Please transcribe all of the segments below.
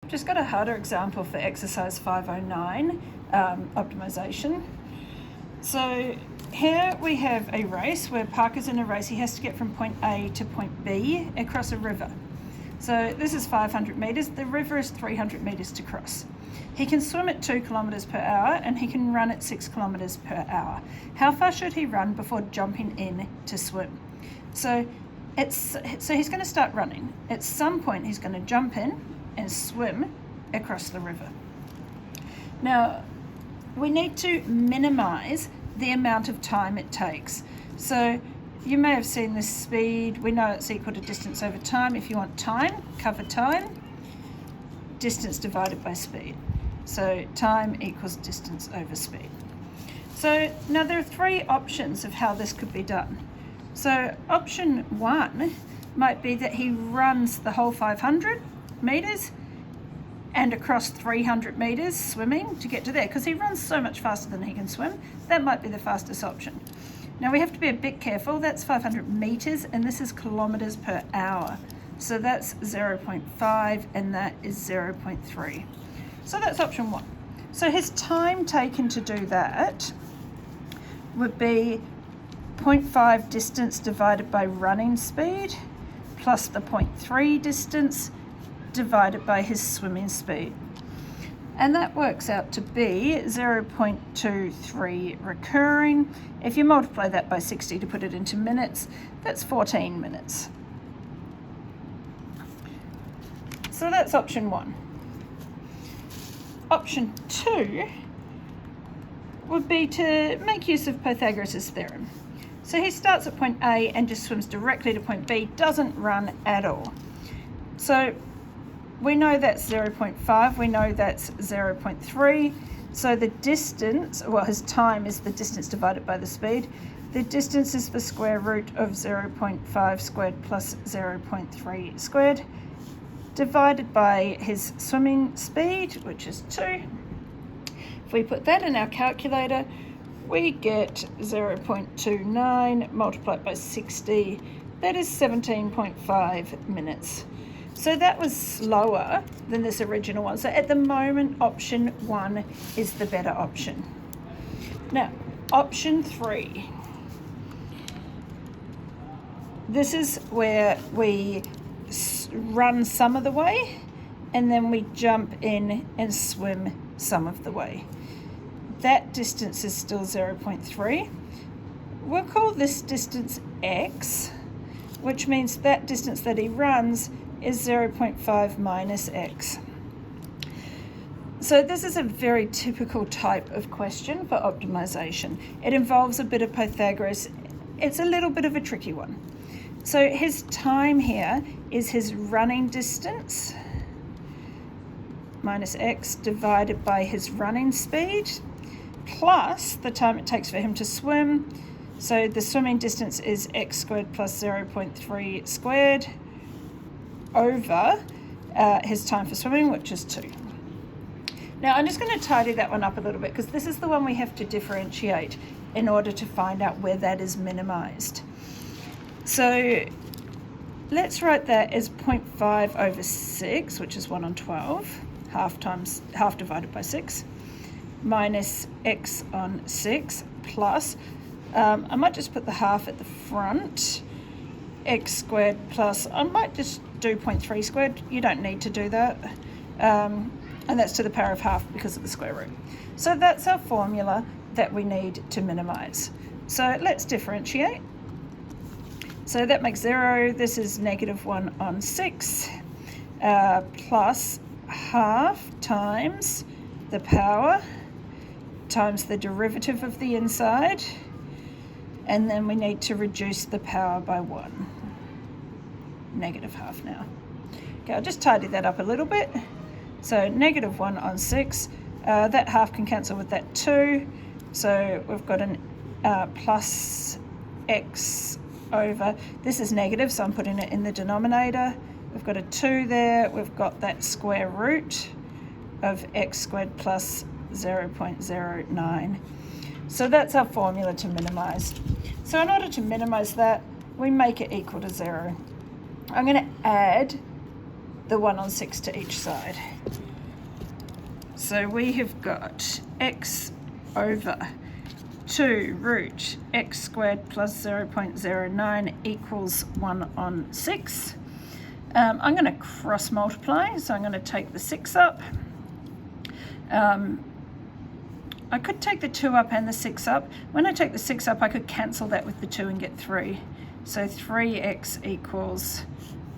Just got a harder example for exercise 509, optimisation. So here we have a race where Parker's in a race. He has to get from point A to point B across a river. So this is 500 metres. The river is 300 metres to cross. He can swim at 2 kilometres per hour and he can run at 6 kilometres per hour. How far should he run before jumping in to swim? So he's going to start running. At some point he's going to jump in and swim across the river. Now we need to minimise the amount of time it takes. So you may have seen this speed. We know it's equal to distance over time. If you want time, cover time, distance divided by speed. So time equals distance over speed. So now there are 3 options of how this could be done. So option 1 might be that he runs the whole 500 metres and across 300 metres swimming to get to there, because he runs so much faster than he can swim. That might be the fastest option. Now we have to be a bit careful. That's 500 metres and this is kilometres per hour. So that's 0.5 and that is 0.3. So that's option 1. So his time taken to do that would be 0.5 distance divided by running speed plus the 0.3 distance divided by his swimming speed. And that works out to be 0.23 recurring. If you multiply that by 60 to put it into minutes, that's 14 minutes. So that's option 1. Option 2 would be to make use of Pythagoras' theorem. So he starts at point A and just swims directly to point B, doesn't run at all. So we know that's 0.5, we know that's 0.3. So the distance, well, his time is the distance divided by the speed. The distance is the square root of 0.5 squared plus 0.3 squared, divided by his swimming speed, which is 2. If we put that in our calculator, we get 0.29 multiplied by 60. That is 17.5 minutes. So that was slower than this original one. So at the moment, option 1 is the better option. Now, option 3. This is where we run some of the way and then we jump in and swim some of the way. That distance is still 0.3. We'll call this distance x, which means that distance that he runs is 0.5 minus x. So this is a very typical type of question for optimisation. It involves a bit of Pythagoras. It's a little bit of a tricky one. So his time here is his running distance minus x divided by his running speed plus the time it takes for him to swim. So the swimming distance is x squared plus 0.3 squared over his time for swimming, which is 2. Now I'm just going to tidy that one up a little bit because this is the one we have to differentiate in order to find out where that is minimised. So let's write that as 0.5 over 6, which is 1 on 12, half divided by 6, minus x on 6 plus, I might just put the half at the front, x squared plus, I might just do 0.3 squared. You don't need to do that. And that's to the power of half because of the square root. So that's our formula that we need to minimise. So let's differentiate. So that makes 0. This is negative 1 on 6 plus half times the power times the derivative of the inside, and then we need to reduce the power by 1. Negative half now. Okay, I'll just tidy that up a little bit. So negative 1 on 6, that half can cancel with that 2. So we've got an plus x over, this is negative, so I'm putting it in the denominator. We've got a 2 there, we've got that square root of x squared plus 0.09. So that's our formula to minimise. So in order to minimise that, we make it equal to 0. I'm going to add the 1 on 6 to each side. So we have got x over 2 root x squared plus 0.09 equals 1 on 6. I'm going to cross multiply, so I'm going to take the 6 up. I could take the 2 up and the 6 up. When I take the 6 up, I could cancel that with the 2 and get 3. So 3x equals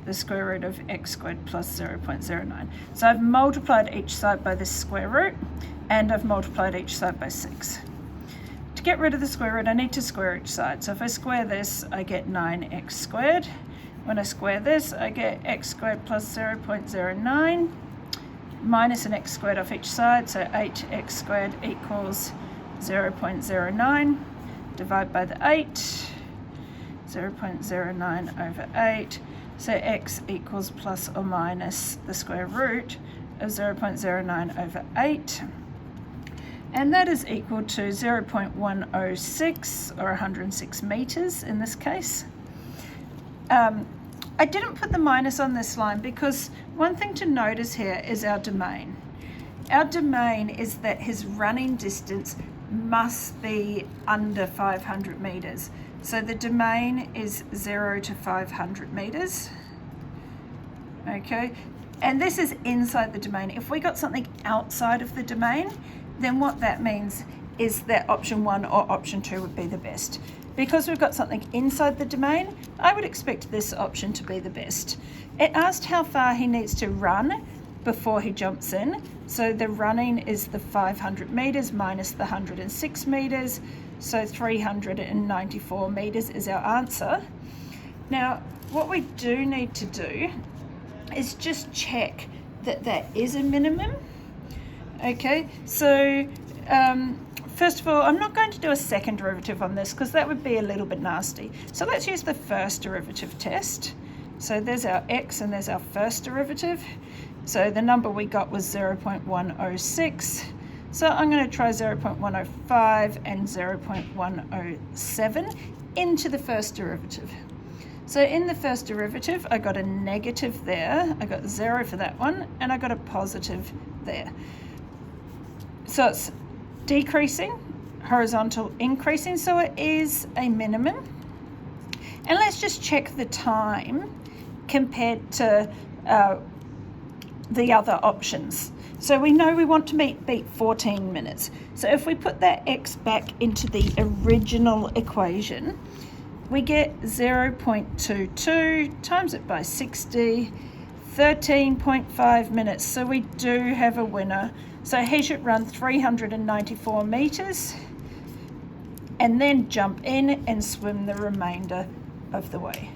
the square root of x squared plus 0.09. So I've multiplied each side by this square root, and I've multiplied each side by 6. To get rid of the square root, I need to square each side. So if I square this, I get 9x squared. When I square this, I get x squared plus 0.09 minus an x squared off each side, so 8x squared equals 0.09. Divide by the 8, 0.09 over 8, so x equals plus or minus the square root of 0.09 over 8. And that is equal to 0.106, or 106 meters in this case. I didn't put the minus on this line because one thing to notice here is our domain. Our domain is that his running distance must be under 500 meters. So the domain is 0 to 500 meters. Okay, and this is inside the domain. If we got something outside of the domain, then what that means is that option 1 or option 2 would be the best. Because we've got something inside the domain, I would expect this option to be the best. It asked how far he needs to run before he jumps in. So the running is the 500 meters minus the 106 meters. So 394 meters is our answer. Now, what we do need to do is just check that that is a minimum. Okay, so first of all, I'm not going to do a second derivative on this because that would be a little bit nasty. So let's use the first derivative test. So there's our x and there's our first derivative. So the number we got was 0.106. So I'm going to try 0.105 and 0.107 into the first derivative. So in the first derivative, I got a negative there. I got 0 for that one, and I got a positive there. So it's decreasing, horizontal increasing, so it is a minimum. And let's just check the time compared to the other options. So we know we want to beat 14 minutes. So if we put that x back into the original equation, we get 0.22 times it by 60, 13.5 minutes. So we do have a winner. So he should run 394 meters and then jump in and swim the remainder of the way.